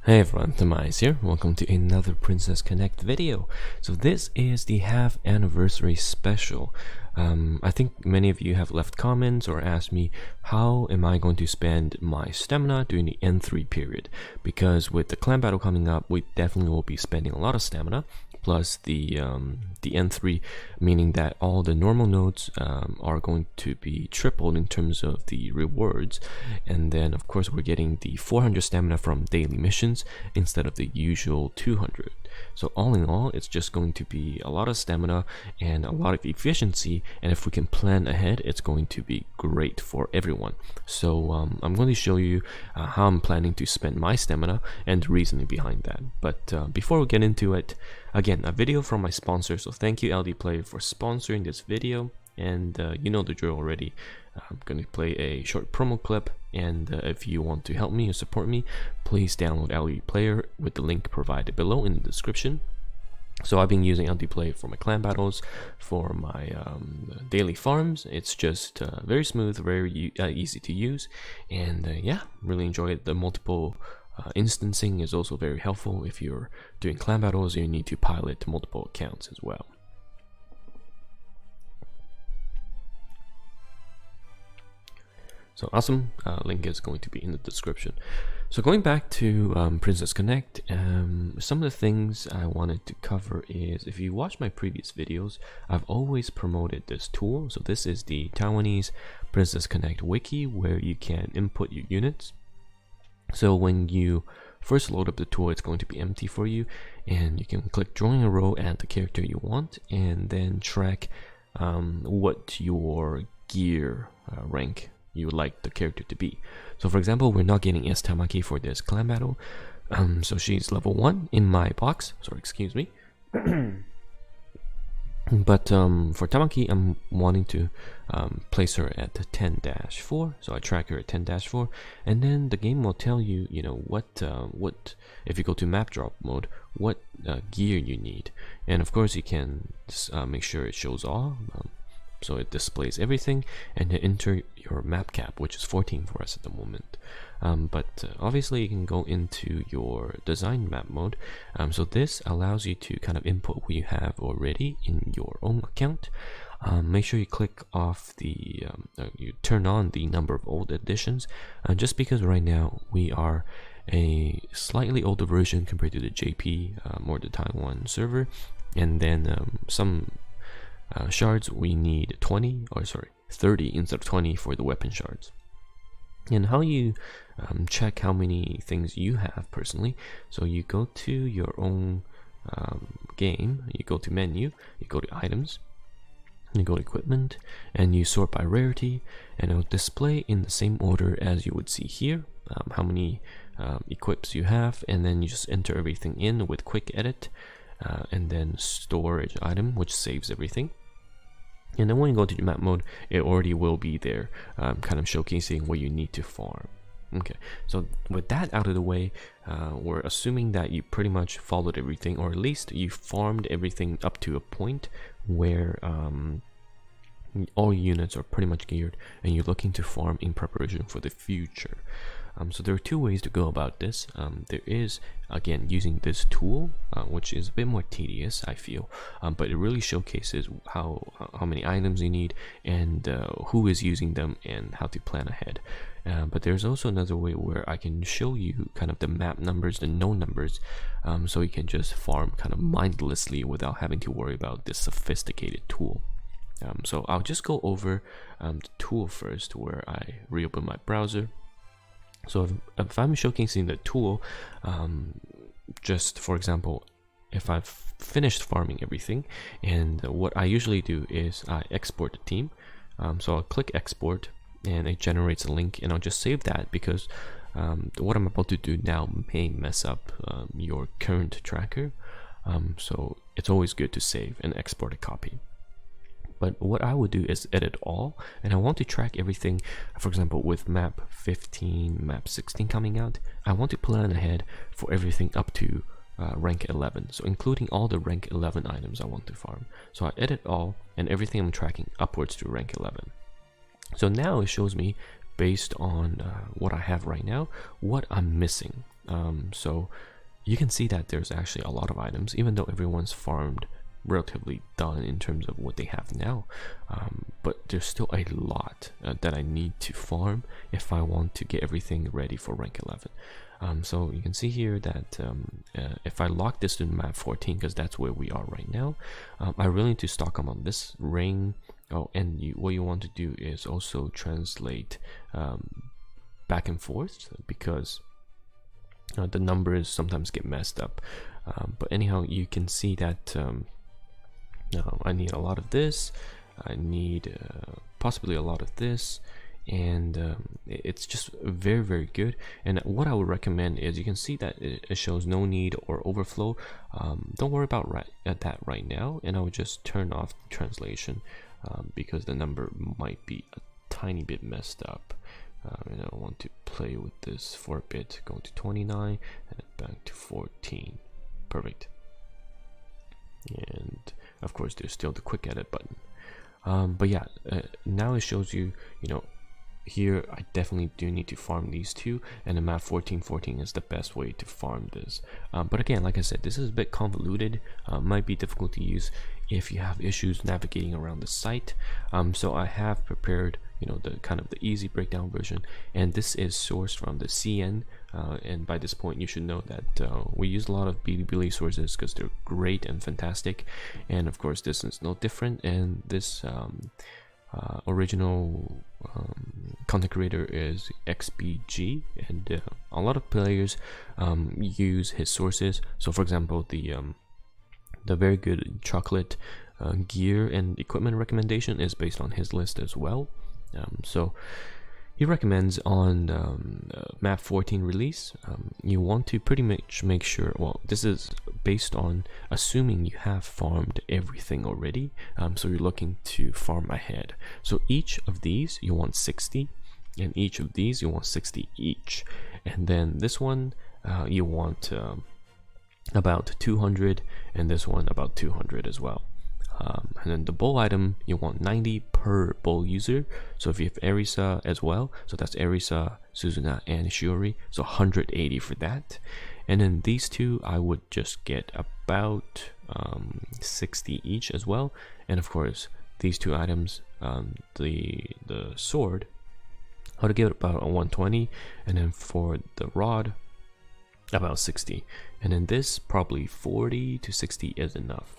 Hey everyone, TimaeuSS here. Welcome to another Princess Connect video. So this is the half anniversary special. I think many of you have left comments or asked me how am I going to spend my stamina during the N3 period, because with the clan battle coming up we definitely will be spending a lot of stamina, plus the N3, meaning that all the normal nodes are going to be tripled in terms of the rewards, and then of course we're getting the 400 stamina from daily missions instead of the usual 200. So all in all, it's just going to be a lot of stamina and a lot of efficiency, and if we can plan ahead, it's going to be great for everyone. So I'm going to show you how I'm planning to spend my stamina and the reasoning behind that. But before we get into it, again, a video from my sponsor. So thank you LD Play for sponsoring this video, and you know the drill already. I'm going to play a short promo clip, and if you want to help me or support me, please download LD Player with the link provided below in the description. So I've been using LD Play for my clan battles, for my daily farms. It's just very smooth, very easy to use, and yeah, really enjoy it. The multiple instancing is also very helpful if you're doing clan battles and you need to pilot multiple accounts as well. So awesome, link is going to be in the description. So going back to Princess Connect, some of the things I wanted to cover is, if you watch my previous videos, I've always promoted this tool. So this is the Taiwanese Princess Connect wiki, where you can input your units. So when you first load up the tool, it's going to be empty for you, and you can click join a row, add the character you want, and then track what your gear rank you would like the character to be. So for example, we're not getting S Tamaki for this clan battle, so she's level 1 in my box, sorry, excuse me. But for Tamaki, I'm wanting to place her at 10-4, so I track her at 10-4, and then the game will tell you, you know, what if you go to map drop mode, what gear you need, and of course you can make sure it shows all, so it displays everything, and then enter your map cap, which is 14 for us at the moment. But obviously you can go into your design map mode. So this allows you to kind of input what you have already in your own account. Make sure you click off the, you turn on the number of old editions, just because right now we are a slightly older version compared to the JP or the Taiwan server, and then some shards we need 30 instead of 20 for the weapon shards. And how you check how many things you have personally, so you go to your own game, you go to menu, you go to items, you go to equipment, and you sort by rarity, and it'll display in the same order as you would see here, how many equips you have, and then you just enter everything in with quick edit, and then storage item, which saves everything. And then when you go to the map mode, it already will be there, kind of showcasing what you need to farm. Okay, so with that out of the way, we're assuming that you pretty much followed everything, or at least you farmed everything up to a point where all units are pretty much geared, and you're looking to farm in preparation for the future. So there are two ways to go about this. There is, again, using this tool, which is a bit more tedious, I feel, but it really showcases how many items you need, and who is using them, and how to plan ahead. But there's also another way where I can show you kind of the map numbers, the node numbers, so you can just farm kind of mindlessly without having to worry about this sophisticated tool. So I'll just go over the tool first, where I reopen my browser. So if I'm showcasing the tool, just for example, if I've finished farming everything, and what I usually do is I export the team. So I'll click export, and it generates a link, and I'll just save that, because what I'm about to do now may mess up your current tracker. So it's always good to save and export a copy. But what I would do is edit all, and I want to track everything. For example, with map 15, map 16 coming out, I want to plan ahead for everything up to rank 11, so including all the rank 11 items I want to farm. So I edit all, and everything I'm tracking upwards to rank 11. So now it shows me, based on what I have right now, what I'm missing. So you can see that there's actually a lot of items, even though everyone's farmed relatively done in terms of what they have now, but there's still a lot that I need to farm if I want to get everything ready for rank 11. So you can see here that if I lock this to map 14, because that's where we are right now, I really need to stock them on this ring. Oh, and what you want to do is also translate back and forth, because the numbers sometimes get messed up. But anyhow, you can see that I need a lot of this, I need possibly a lot of this, and it's just very good. And what I would recommend is, you can see that it shows no need or overflow. Don't worry about that right now, and I would just turn off the translation because the number might be a tiny bit messed up. And I want to play with this for a bit, going to 29 and back to 14. Perfect. And of course there's still the quick edit button, but yeah, now it shows you, here I definitely do need to farm these two, and the map 14 is the best way to farm this. But again, like I said, this is a bit convoluted, might be difficult to use if you have issues navigating around the site. So I have prepared the kind of the easy breakdown version, and this is sourced from the CN, and by this point you should know that we use a lot of BiliBili sources because they're great and fantastic. And of course this is no different, and this original content creator is XBG, and a lot of players use his sources. So for example, the very good chocolate gear and equipment recommendation is based on his list as well. So he recommends on map 14 release, you want to pretty much make sure, well, this is based on assuming you have farmed everything already, so you're looking to farm ahead. So each of these you want 60, and each of these you want 60 each, and then this one you want about 200, and this one about 200 as well. And then the bowl item, you want 90 per bowl user. So if you have Erisa as well, so that's Erisa, Suzuna, and Shiori, so 180 for that. And then these two, I would just get about 60 each as well. And of course, these two items, the sword, I would give it about a 120, and then for the rod, about 60. And then this, probably 40 to 60 is enough.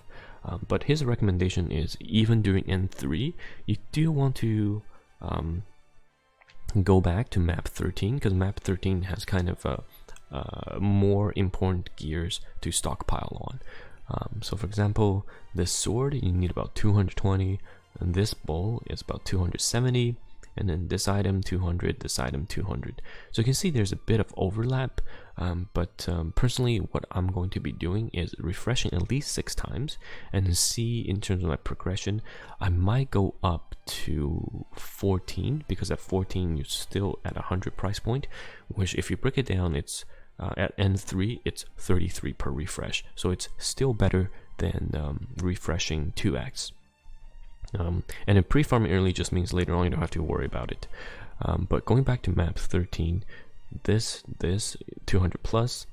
But his recommendation is, even during N3, you do want to go back to map 13, because map 13 has kind of more important gears to stockpile on. So for example, this sword, you need about 220, and this bowl is about 270, and then this item 200, this item 200. So you can see there's a bit of overlap, but personally what I'm going to be doing is refreshing at least 6 times and see in terms of my progression. I might go up to 14, because at 14 you're still at 100 price point, which if you break it down, it's at N3 it's 33 per refresh, so it's still better than refreshing 2x. And then pre-farming early just means later on you don't have to worry about it. But going back to map 13, this 200 plus,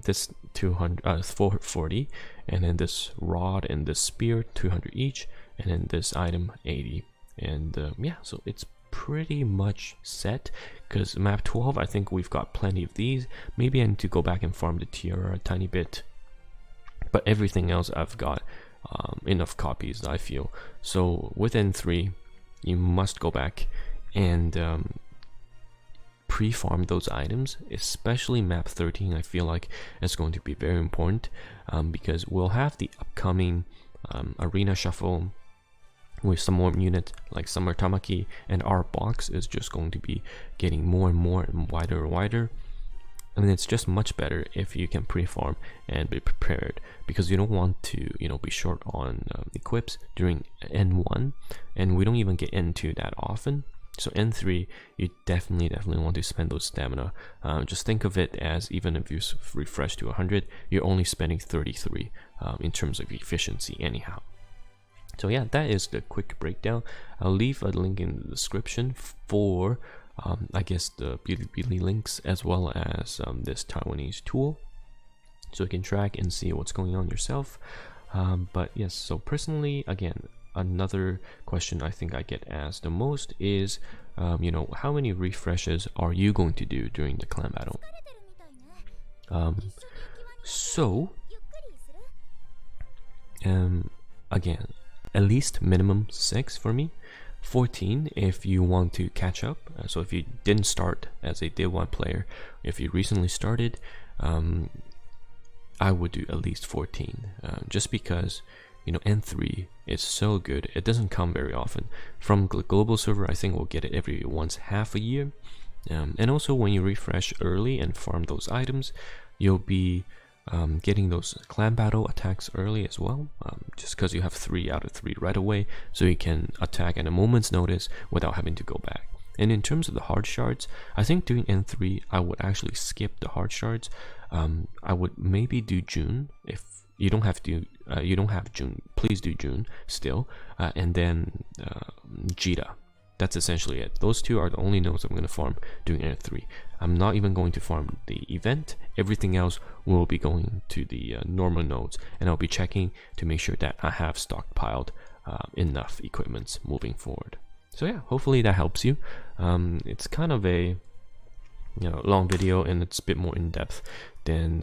this 440, and then this rod and this spear 200 each, and then this item 80. And yeah, so it's pretty much set, because map 12 I think we've got plenty of these. Maybe I need to go back and farm the tiara a tiny bit, but everything else I've got enough copies, I feel. So with N3 you must go back and pre-farm those items, especially map 13. I feel like it's going to be very important, because we'll have the upcoming arena shuffle with some more units like Summer Tamaki, and our box is just going to be getting more and more and wider. And it's just much better if you can pre-farm and be prepared, because you don't want to, be short on equips during N1, and we don't even get N2 that often. So N3, you definitely want to spend those stamina. Just think of it as, even if you refresh to 100, you're only spending 33 in terms of efficiency anyhow. So yeah, that is the quick breakdown. I'll leave a link in the description for I guess the BiliBili links, as well as this Taiwanese tool, so you can track and see what's going on yourself. But yes, so personally, again, another question I think I get asked the most is, you know, how many refreshes are you going to do during the clan battle? Again, at least minimum 6 for me. 14 if you want to catch up. So if you didn't start as a day 1 player, if you recently started, I would do at least 14, just because, you know, N3 is so good. It doesn't come very often. From global server, I think we'll get it every once half a year. And also when you refresh early and farm those items, you'll be getting those clan battle attacks early as well, just because you have 3 out of 3 right away, so you can attack at a moment's notice without having to go back. And in terms of the hard shards, I think doing N3, I would actually skip the hard shards. I would maybe do June. If you don't have to, you don't have June, please do June still, and then Jita. That's essentially it. Those 2 are the only nodes I'm going to farm doing N3. I'm not even going to farm the event. Everything else will be going to the normal nodes, and I'll be checking to make sure that I have stockpiled enough equipments moving forward. So yeah, hopefully that helps you. It's kind of a long video, and it's a bit more in depth than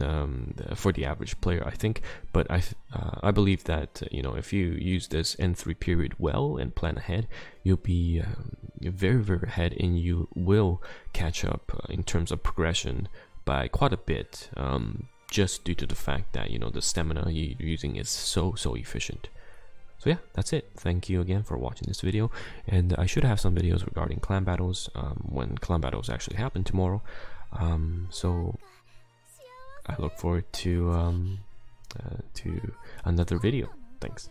for the average player, I think. But I believe that if you use this N3 period well and plan ahead, you'll be very ahead, and you will catch up in terms of progression by quite a bit, just due to the fact that the stamina you're using is so efficient. So yeah, that's it. Thank you again for watching this video, and I should have some videos regarding clan battles when clan battles actually happen tomorrow. So I look forward to another video. Thanks.